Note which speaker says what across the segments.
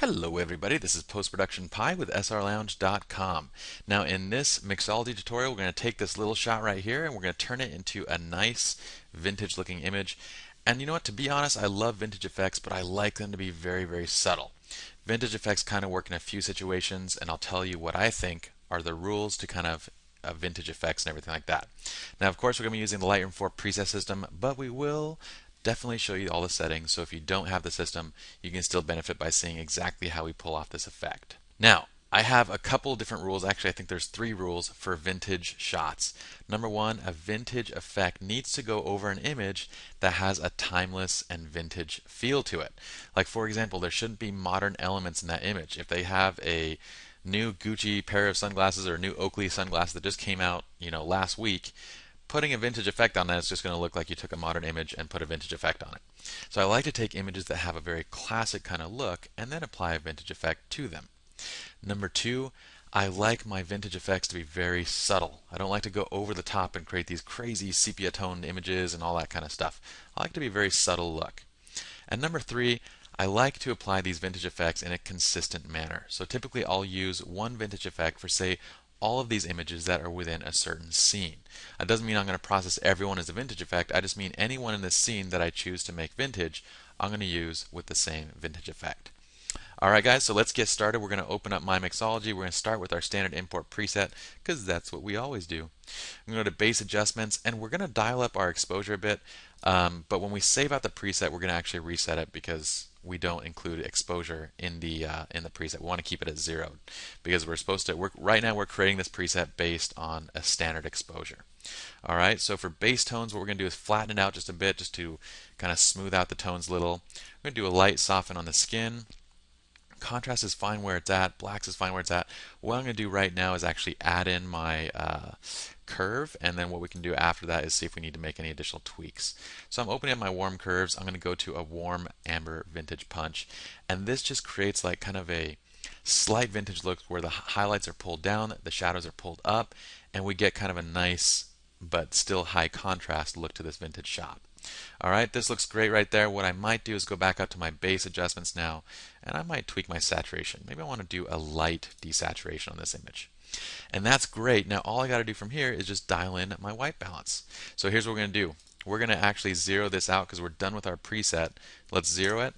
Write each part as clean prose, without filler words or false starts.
Speaker 1: Hello everybody, this is Post-Production Pi with srlounge.com. Now in this mixology tutorial we're going to take this little shot right here and we're going to turn it into a nice vintage looking image. And you know what, to be honest, I love vintage effects, but I like them to be very subtle. Vintage effects kind of work in a few situations, and I'll tell you what I think are the rules to kind of vintage effects and everything like that. Now of course we're going to be using the Lightroom 4 preset system, but we will definitely show you all the settings, so if you don't have the system, you can still benefit by seeing exactly how we pull off this effect. Now, I have a couple different rules. Actually, I think there's 3 rules for vintage shots. Number 1, a vintage effect needs to go over an image that has a timeless and vintage feel to it. Like for example, there shouldn't be modern elements in that image. If they have a new Gucci pair of sunglasses or a new Oakley sunglasses that just came out, last week, putting a vintage effect on that is just going to look like you took a modern image and put a vintage effect on it. So I like to take images that have a very classic kind of look and then apply a vintage effect to them. Number 2, I like my vintage effects to be very subtle. I don't like to go over the top and create these crazy sepia toned images and all that kind of stuff. I like to be a very subtle look. And number 3, I like to apply these vintage effects in a consistent manner. So typically I'll use one vintage effect for, say, all of these images that are within a certain scene. That doesn't mean I'm going to process everyone as a vintage effect. I just mean anyone in this scene that I choose to make vintage, I'm going to use with the same vintage effect. Alright guys, so let's get started. We're going to open up My Mixology. We're going to start with our standard import preset because that's what we always do. I'm going to go to base adjustments and we're going to dial up our exposure a bit. But when we save out the preset, we're going to actually reset it because we don't include exposure in the preset. We want to keep it at 0 because we're supposed to. Right now we're creating this preset based on a standard exposure. All right. So for base tones, what we're going to do is flatten it out just a bit, just to kind of smooth out the tones a little. We're going to do a light soften on the skin. Contrast is fine where it's at. Blacks is fine where it's at. What I'm going to do right now is actually add in my curve, and then what we can do after that is see if we need to make any additional tweaks. So I'm opening up my warm curves. I'm going to go to a warm amber vintage punch, and this just creates like kind of a slight vintage look where the highlights are pulled down, the shadows are pulled up, and we get kind of a nice but still high contrast look to this vintage shot. Alright, this looks great right there. What I might do is go back up to my base adjustments now, and I might tweak my saturation. Maybe I want to do a light desaturation on this image. And that's great. Now all I got to do from here is just dial in my white balance. So here's what we're going to do. We're going to actually zero this out because we're done with our preset. Let's zero it.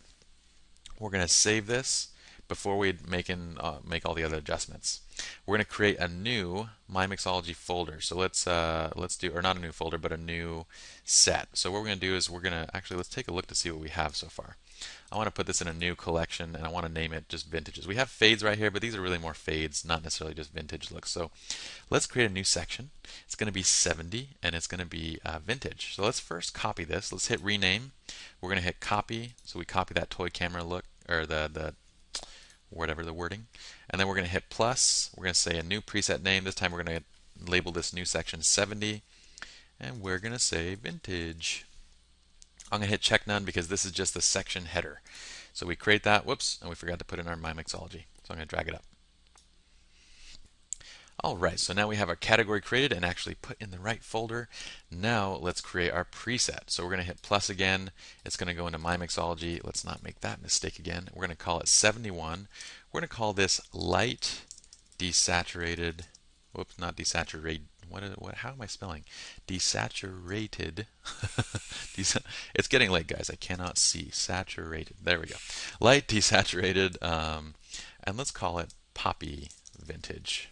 Speaker 1: We're going to save this before we make all the other adjustments. We're going to create a new My Mixology folder. So let's do, or not a new folder, but a new set. So what we're going to do is we're going to actually, let's take a look to see what we have so far. I want to put this in a new collection and I want to name it just vintages. We have fades right here, but these are really more fades, not necessarily just vintage looks. So let's create a new section. It's going to be 70 and it's going to be vintage. So let's first copy this. Let's hit rename. We're going to hit copy. So we copy that toy camera look, or the whatever the wording, and then we're going to hit plus. We're going to say a new preset name. This time we're going to label this new section 70 and we're going to say vintage. I'm going to hit check none because this is just the section header. So we create that, whoops, and we forgot to put in our My Mixology. So I'm going to drag it up. Alright, so now we have our category created and actually put in the right folder. Now let's create our preset. So we're going to hit plus again. It's going to go into My Mixology. Let's not make that mistake again. We're going to call it 71. We're going to call this light desaturated. Whoops, not desaturated. How am I spelling? Desaturated. It's getting late, guys. I cannot see. Saturated. There we go. Light desaturated. And let's call it Poppy Vintage.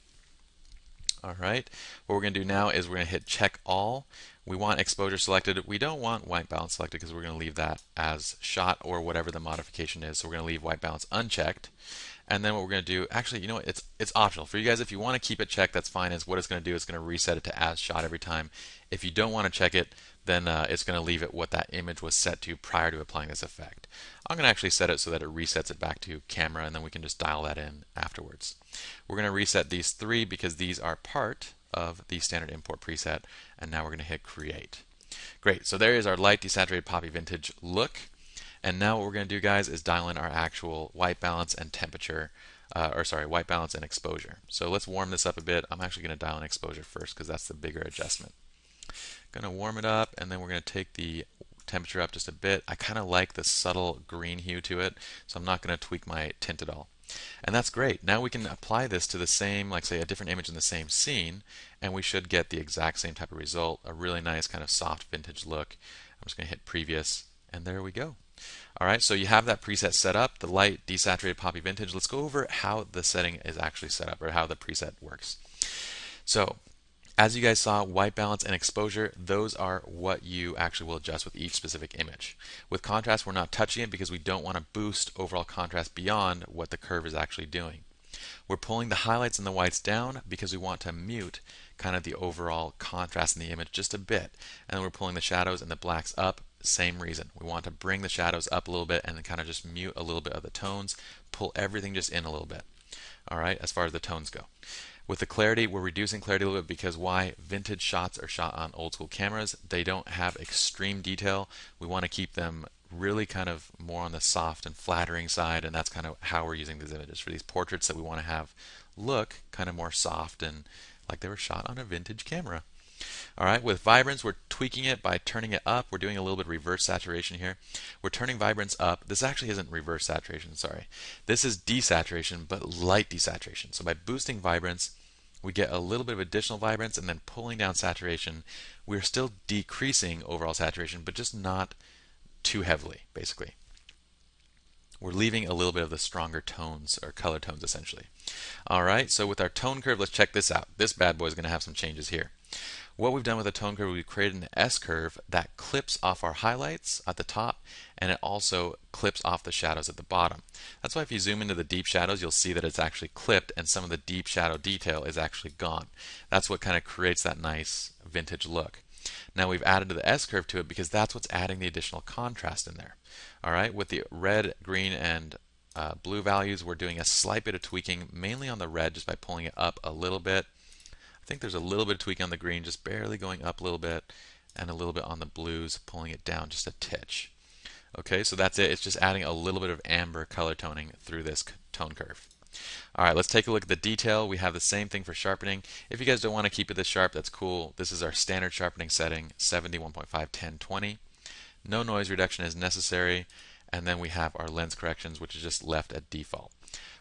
Speaker 1: Alright, what we're going to do now is we're going to hit check all. We want exposure selected. We don't want white balance selected because we're going to leave that as shot or whatever the modification is. So we're going to leave white balance unchecked. And then what we're going to do, actually, you know what, it's optional. For you guys, if you want to keep it checked, that's fine. Is what it's going to do is going to reset it to as shot every time. If you don't want to check it, then it's going to leave it what that image was set to prior to applying this effect. I'm going to actually set it so that it resets it back to camera, and then we can just dial that in afterwards. We're going to reset these 3 because these are part of the standard import preset, and now we're going to hit create. Great, so there is our light desaturated poppy vintage look. And now what we're going to do, guys, is dial in our actual white balance and temperature, white balance and exposure. So let's warm this up a bit. I'm actually going to dial in exposure first because that's the bigger adjustment. Going to warm it up, and then we're going to take the temperature up just a bit. I kind of like the subtle green hue to it, so I'm not going to tweak my tint at all. And that's great. Now we can apply this to the same, like say a different image in the same scene, and we should get the exact same type of result, a really nice kind of soft vintage look. I'm just going to hit previous, and there we go. All right, so you have that preset set up, the light desaturated poppy vintage. Let's go over how the setting is actually set up, or how the preset works. So as you guys saw, white balance and exposure, those are what you actually will adjust with each specific image. With contrast, we're not touching it because we don't want to boost overall contrast beyond what the curve is actually doing. We're pulling the highlights and the whites down because we want to mute kind of the overall contrast in the image just a bit. And then we're pulling the shadows and the blacks up, same reason. We want to bring the shadows up a little bit and then kind of just mute a little bit of the tones, pull everything just in a little bit. All right, as far as the tones go. With the clarity, we're reducing clarity a little bit because why? Vintage shots are shot on old school cameras. They don't have extreme detail. We want to keep them really kind of more on the soft and flattering side, and that's kind of how we're using these images for these portraits that we want to have look kind of more soft and like they were shot on a vintage camera. All right, with vibrance, we're tweaking it by turning it up. We're doing a little bit of reverse saturation here. We're turning vibrance up. This actually isn't reverse saturation, sorry. This is desaturation, but light desaturation. So by boosting vibrance, we get a little bit of additional vibrance, and then pulling down saturation, we're still decreasing overall saturation, but just not too heavily, basically. We're leaving a little bit of the stronger tones, or color tones, essentially. All right, so with our tone curve, let's check this out. This bad boy is going to have some changes here. What we've done with the tone curve, we've created an S-curve that clips off our highlights at the top, and it also clips off the shadows at the bottom. That's why if you zoom into the deep shadows, you'll see that it's actually clipped and some of the deep shadow detail is actually gone. That's what kind of creates that nice vintage look. Now we've added the S-curve to it because that's what's adding the additional contrast in there. All right, with the red, green, and blue values, we're doing a slight bit of tweaking, mainly on the red, just by pulling it up a little bit. I think there's a little bit of tweak on the green, just barely going up a little bit, and a little bit on the blues, pulling it down just a titch. Okay, so that's it. It's just adding a little bit of amber color toning through this tone curve. All right, let's take a look at the detail. We have the same thing for sharpening. If you guys don't want to keep it this sharp, that's cool. This is our standard sharpening setting, 70, 1.5, 10, 20. No noise reduction is necessary. And then we have our lens corrections, which is just left at default.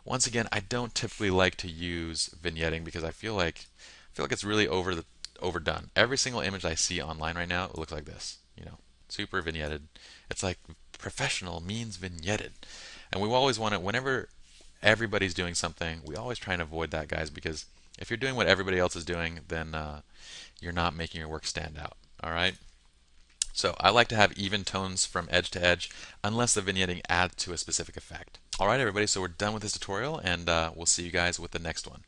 Speaker 1: Once again, I don't typically like to use vignetting because I feel like it's really overdone. Every single image I see online right now, it looks like this, super vignetted. It's like professional means vignetted. And we always want it, whenever everybody's doing something, we always try and avoid that, guys, because if you're doing what everybody else is doing, then you're not making your work stand out. All right? So I like to have even tones from edge to edge, unless the vignetting adds to a specific effect. All right, everybody, so we're done with this tutorial, and we'll see you guys with the next one.